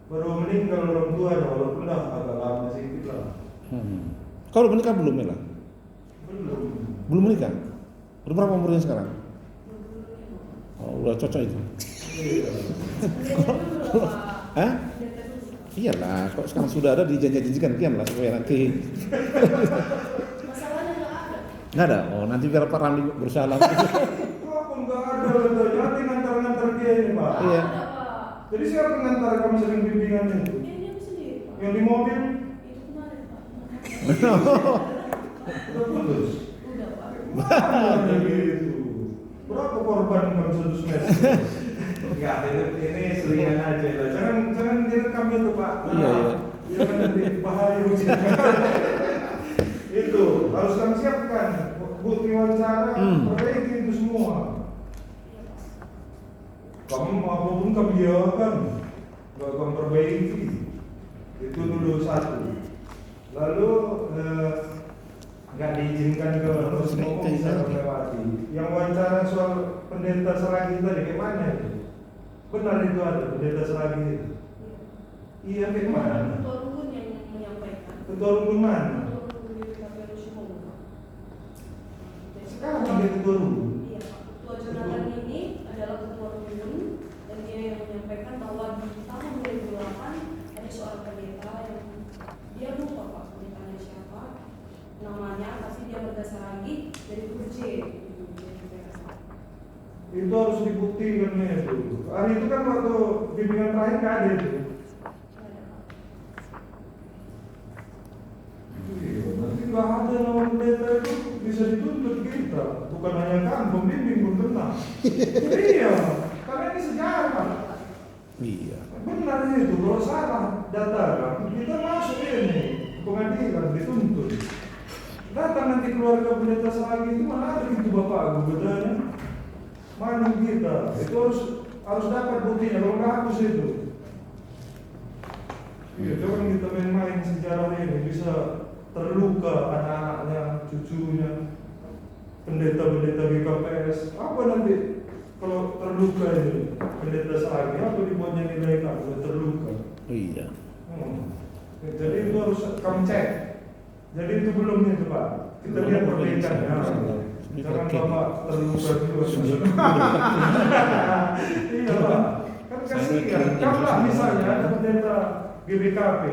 baru meninggal orang tua ya, walaupun dah agak lama sedikit lah. Kau udah menikah belum Mela? Belum. Belum menikah? Udah berapa umurnya sekarang? Oh, udah cocok itu. Hah? Iyalah, kok sekarang sudah ada dijanjikan kian lah supaya nanti. Masalahnya Nggak ada. Oh, nanti biar Pak Ramli berusaha lagi. Walaupun nggak ada, jadi ngantar-ngantar dia ini Pak. Iya. Jadi siapa pengantar kamu sering bimbingannya itu? Dia sendiri, Pak. Yang di mobil? Itu kemarin, Pak. Udah putus? Udah, Pak. Mana gitu? Berapa korban kamu satu semester? Enggak, ini selingan aja lah. Jangan direkam itu Pak. Iya. Jangan nanti bahaya ujian. Itu harus kamu siapkan bukti wawancara, perbaiki itu semua. Kamu apapun kamu jawabkan, nggak kamu perbaiki. Itu dulu satu. Lalu nggak diizinkan ke semua bisa melewati. Yang wawancara soal pendeta Selagi tadi kayak mana itu? Benar itu ada pendeta Selagi itu? Iya kayak mana? Ketua rukun yang menyampaikan. Ketua rukun mana? Ketua rukun di KPU Sumong, Pak. Sekarang dia ketua rukun. Iya, Pak. Ketua Jonathan ini adalah ketua rukun dan dia yang menyampaikan bahwa di tahun 2008 ada seorang pendeta yang dia lupa Pak pendetanya siapa namanya, pasti dia berdasar lagi dari Kurje. Itu harus dibuktikan itu. Hari itu kan waktu bimbingan terakhir nggak ada itu. Iya, nanti nggak ada nama pendeta itu bisa dituntut kita. Bukan hanya kan pembimbing pun kena. Iya, karena ini sejarah. Iya. Benar itu, kalau salah data kan kita masuk ini ke pengadilan dituntut. Datang nanti keluarga pendeta Selagi itu mana ada itu bapak gubernurnya. Mana kita? Itu harus dapat buktinya. Kalau nggak hapus itu. Iya, jangan kita main-main sejarah ini bisa terluka anak-anaknya, cucunya, pendeta-pendeta GKPS. Apa nanti kalau terluka ini pendeta Selagi? Apa dibuatnya nilai kalau terluka? Iya. Jadi itu harus kamu cek. Jadi itu belum itu Pak. Kita lihat perbaikannya. Jangan Bapak terluka dulu. Iya Pak. Kan kasihan. Kamu lah misalnya ada pendeta GBKP,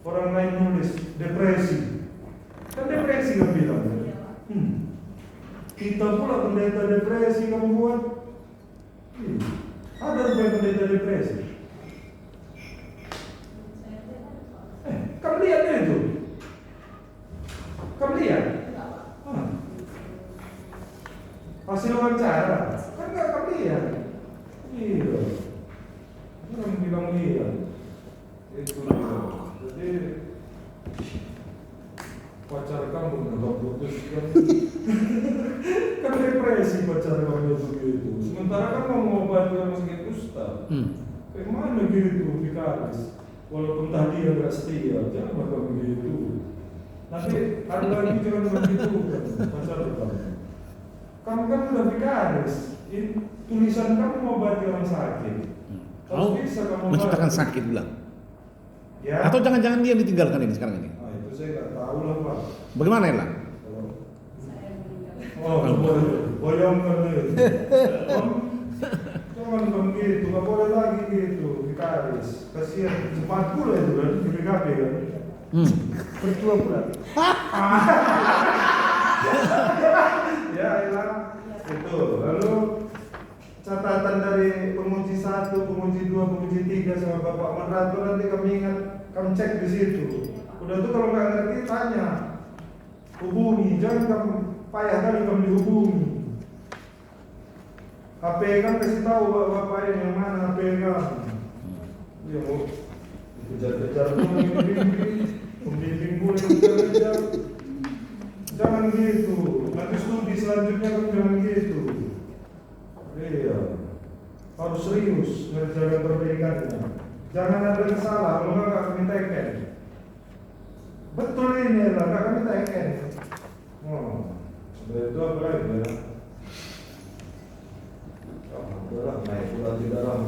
orang lain nulis depresi. Kan depresi kamu bilang. Kita pula pendeta depresi kamu buat. Ada pendeta depresi. Kamu lihat itu. Kamu lihat. Hasil wawancara kan nggak kamu lihat. Iya. Orang bilang lihat. Itu dia. Jadi pacar kamu nggak putus kan? Kan depresi pacar kamu begitu. Sementara kan mau mengobati orang sakit kusta. Mana gitu dikaris? Walaupun tadi dia nggak setia, jangan bakal begitu. Nanti ada lagi jangan begitu kan, pacar kamu. Kamu kan udah vikaris. Tulisan kamu mengobati orang sakit. Harus bisa kamu menciptakan sakit bilang. Ya. Atau jangan-jangan dia yang ditinggalkan ini sekarang ini? Ah, itu saya nggak tahu lah Pak. Bagaimana ya? Oh, bayangkan itu. Jangan begitu, nggak boleh lagi gitu, vikaris. Kasihan, sempat pula itu kan, di PKP kan. Bertua pula. Ya, elah. Itu. Lalu catatan dari penguji 1, penguji 2, penguji 3 sama Bapak moderator nanti kami ingat, kamu cek di situ. Udah tuh kalau nggak ngerti tanya, hubungi, jangan kamu payah kali kamu dihubungi. HP kan kasih tahu bapak ini yang mana HP kan. Dia mau kejar-kejar pembimbing boleh kejar-kejar. Jangan gitu. Nanti studi selanjutnya kan jangan gitu. Iya. Harus serius mengerjakan perbaikannya. Jangan ada yang salah, kalau nggak kami teken. Betul ini lah, nggak kami teken. Oh, sudah itu apa lagi ya? Udah lah, naik pula tidak lama.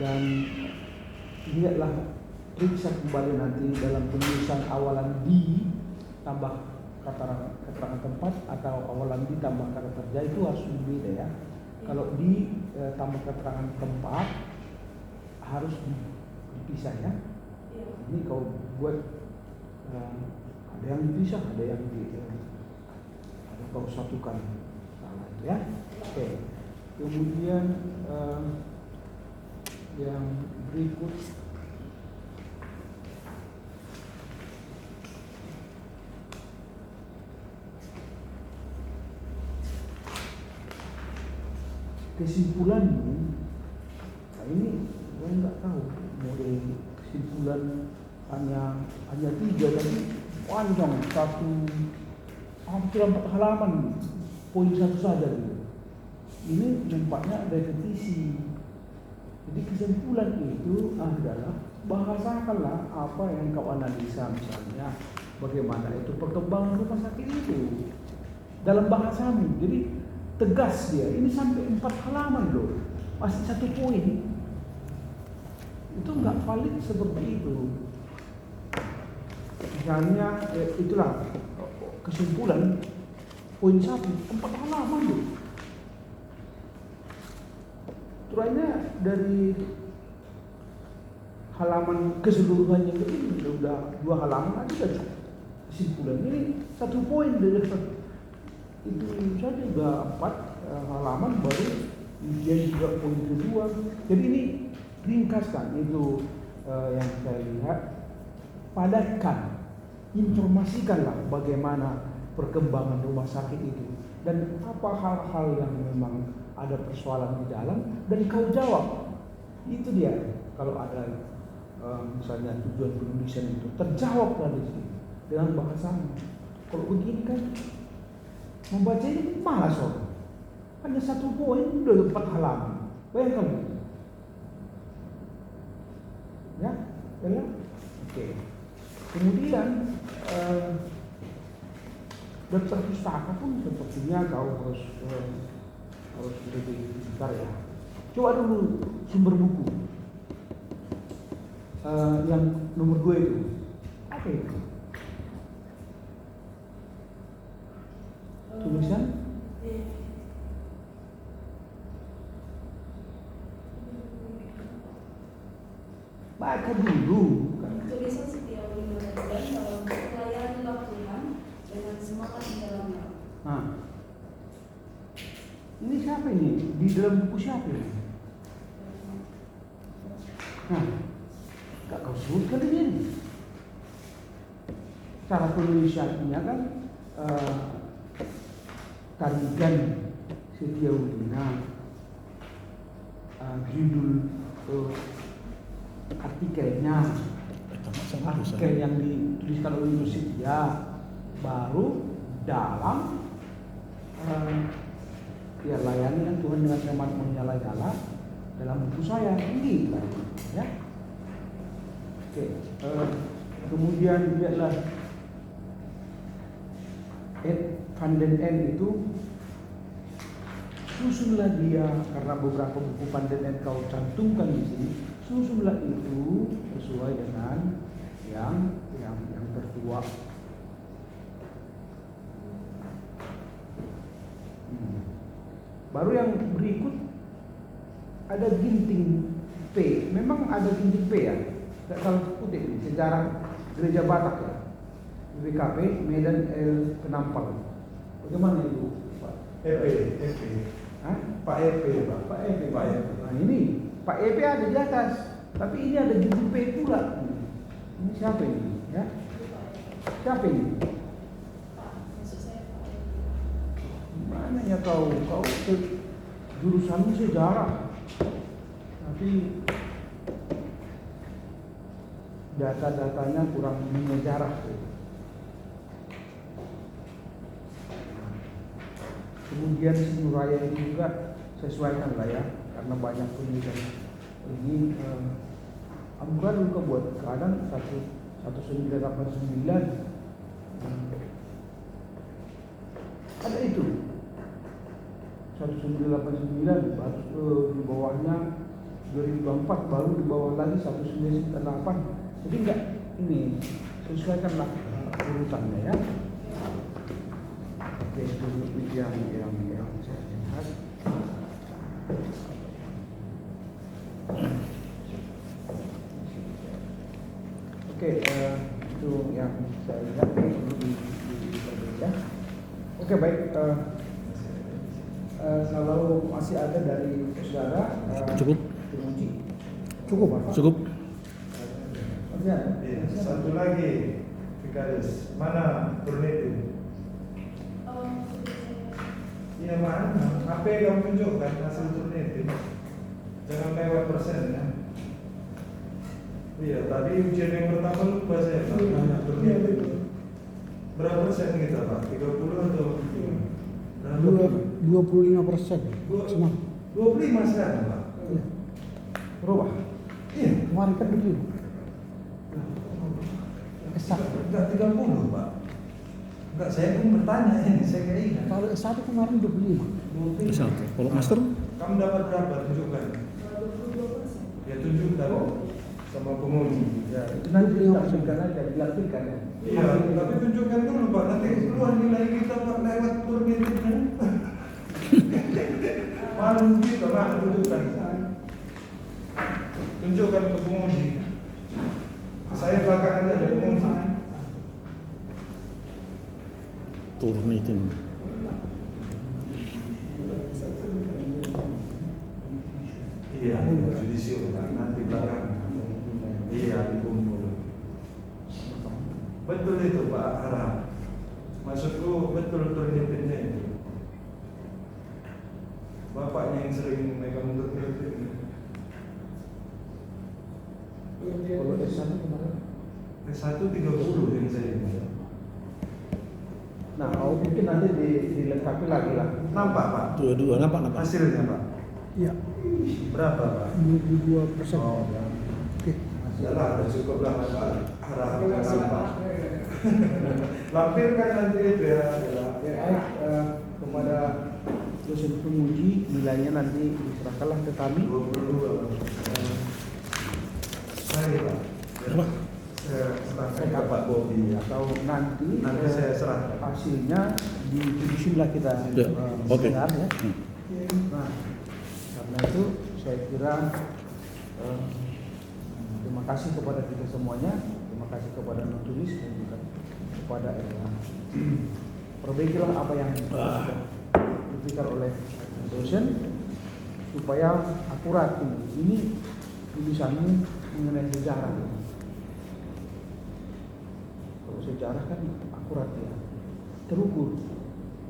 dan lihatlah, periksa kembali nanti dalam penulisan awalan di tambah keterangan tempat atau awalan di tambah kata kerja itu harus berbeda ya. Kalau di tambah keterangan tempat harus dipisah ya. Ini kau buat ada yang dipisah, ada yang ada kau satukan salah ya. Oke. Kemudian yang berikut kesimpulannya. Nah ini saya nggak tahu model kesimpulan hanya 3 tapi panjang, hampir 4 halaman poin 1 saja gitu. Ini nampaknya repetisi. Jadi kesimpulan itu adalah bahasakanlah apa yang kau analisa, misalnya bagaimana itu perkembangan rumah sakit itu dalam bahasamu. Jadi tegas dia. Ini sampai 4 halaman loh, masih 1 poin. Itu nggak valid seperti itu. Misalnya itulah kesimpulan poin 1 4 halaman loh. Turunnya dari halaman keseluruhannya ini udah 2 halaman aja kan kesimpulan. Ini 1 poin dari itu saja udah 4 halaman, baru ujian juga poin kedua. Jadi ini ringkaskan itu yang saya lihat, padatkan, informasikanlah bagaimana perkembangan rumah sakit itu dan apa hal-hal yang memang ada persoalan di dalam dan kau jawab. Itu dia. Kalau ada misalnya tujuan penulisan itu terjawablah di sini dengan bahasanya. Kalau begini kan membaca ini malas orang. Hanya 1 poin udah 4 halaman. Bayangkan. Ya, ya. Oke. Kemudian daftar pustaka pun sepertinya kau harus lebih pintar ya. Coba dulu sumber buku yang nomor 2 itu apa itu? Tulisan baca dulu. Tulisan Setiaudi Nurhadian dalam pelayanan bab Tuhan dengan semangat di dalamnya. Nah, ini siapa ini? Di dalam buku siapa ini? Nah, gak kau sebutkan ini. Cara penulisannya kan Tarigan Setiaudina, judul artikelnya, artikel yang dituliskan oleh Nusia, baru dalam ya layani kan Tuhan dengan semangat menyala-nyala dalam buku saya ini ya. Oke, kemudian lihatlah Ed Van den N itu, susunlah dia karena beberapa buku Van den N kau cantumkan di sini, susunlah itu sesuai dengan yang tertua. Baru yang berikut ada ginting P. Memang ada ginting P ya. Tidak salah kutip ini, sejarah gereja Batak ya. BKP Medan El Penampal. Bagaimana itu, Pak? EP. Hah? Pak EP, Pak. Pak EP. Pak EP. Nah ini Pak EP ada di atas, tapi ini ada ginting P pula. Ini siapa ini? Ya? Siapa ini? Mana ya kau jurusanmu sejarah, tapi data-datanya kurang menyejarah. Kemudian Sinuraya itu juga sesuaikan lah ya, karena banyak penulisan ini. Amra dulu buat kadang 1989 ada itu 1989, baru di bawahnya 2024 baru di bawah lagi 198. Jadi enggak ini sesuaikanlah urutannya ya. Oke, itu yang saya lihat. Oke, itu yang saya lihat perlu diperbaiki. Oke, baik. Kalau masih ada dari saudara, Cukup. penguji. Cukup. Masih ada? Iya, satu lagi, Vikaris, mana Turnitin? Iya mana? HP kamu tunjukkan hasil Turnitin. Jangan lewat persen ya. Iya, tadi ujian yang pertama lupa saya Pak, nanya Turnitin. Berapa persen kita Pak? 30 atau berapa? 25%. Semua. 25 sekarang Pak. Iya. Berubah. Iya. Kemarin kan begitu. Enggak 30 Pak. Enggak, saya pun bertanya ini, saya kayak ingat. Kalau S1 kemarin 25. 25. Kalau master? Kamu dapat berapa? Tunjukkan. 22%. Ya tunjukkan sama penguji. Ya, itu nanti ditampilkan aja, dilampirkan ya. Iya, tapi tunjukkan dulu Pak. Nanti keluar nilai kita Pak lewat Turnitinnya. Malu kita, malu tunjukkan. Tunjukkan ke penguji. Saya belakangan ada penguji. Turnitin. Iya, judisial nanti belakangan. Iya, dikumpul. Betul itu Pak Harap. Maksudku betul Turnitinnya itu. Bapaknya yang sering megang Turnitin. Kalau S1 kemarin. S1 30 yang saya ingat. Nah, mungkin nanti dilengkapi lagi lah. Nampak Pak? Dua nampak. Hasilnya Pak? Iya. Berapa Pak? 22%. Oh, ya. Oke. Yalah, ada cukup lah Pak. Harap nampak. Lampirkan nanti itu ya. Ya, baik, kepada dosen penguji nilainya nanti diserahkanlah ke kami. 22. Mari Pak. Apa? Saya serahkan ke Pak Bobi. Atau nanti Saya serahkan. hasilnya di judisial kita Ya, oke. dengar ya. Hmm. Nah, karena itu saya kira terima kasih kepada kita semuanya, terima kasih kepada notulis dan juga kepada Ella. Perbaikilah apa yang sudah diberikan oleh dosen supaya akurat ini. Ini tulisannya mengenai sejarah. Kalau sejarah kan akurat ya, terukur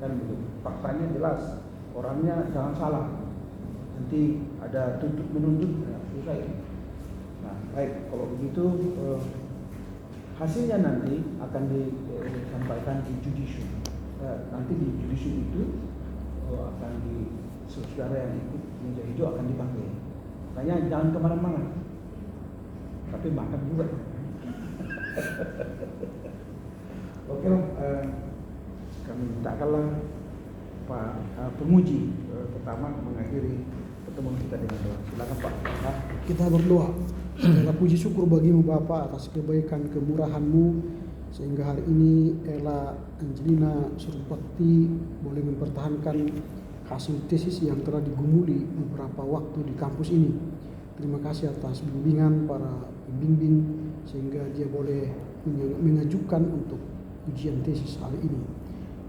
kan begitu. Faktanya jelas, orangnya jangan salah. Nanti ada tuntut menuntut, ya, susah itu. Nah, baik kalau begitu hasilnya nanti akan disampaikan di judicial. Nanti di judicial itu akan saudara yang ikut meja hijau akan dipanggil. Makanya jangan kemana-mana, tapi makan juga. Oke, kami mintakanlah Pak penguji pertama mengakhiri pertemuan kita dengan doa. Silakan Pak. Kita berdoa. Segala puji syukur bagimu Bapa atas kebaikan kemurahan-Mu sehingga hari ini Ella Angelina Surbakti boleh mempertahankan hasil tesis yang telah digumuli beberapa waktu di kampus ini. Terima kasih atas bimbingan para pembimbing sehingga dia boleh mengajukan untuk ujian tesis hari ini.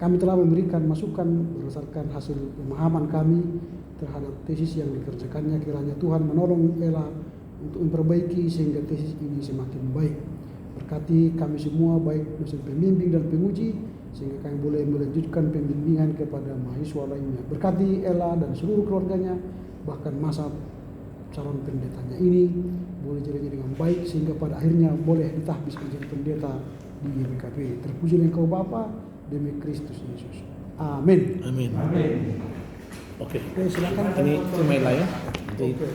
Kami telah memberikan masukan berdasarkan hasil pemahaman kami terhadap tesis yang dikerjakannya. Kiranya Tuhan menolong Ella untuk memperbaiki sehingga tesis ini semakin baik. Berkati kami semua baik dosen pembimbing dan penguji sehingga kami boleh melanjutkan pembimbingan kepada mahasiswa lainnya. Berkati Ella dan seluruh keluarganya, bahkan masa calon pendetanya ini boleh jalannya dengan baik sehingga pada akhirnya boleh ditahbis menjadi pendeta di YPKP. Terpujilah Engkau Bapa demi Kristus Yesus. Amin. Amin. Amin. Oke. Oke, silakan. Ini email lah ya. Nanti Oke.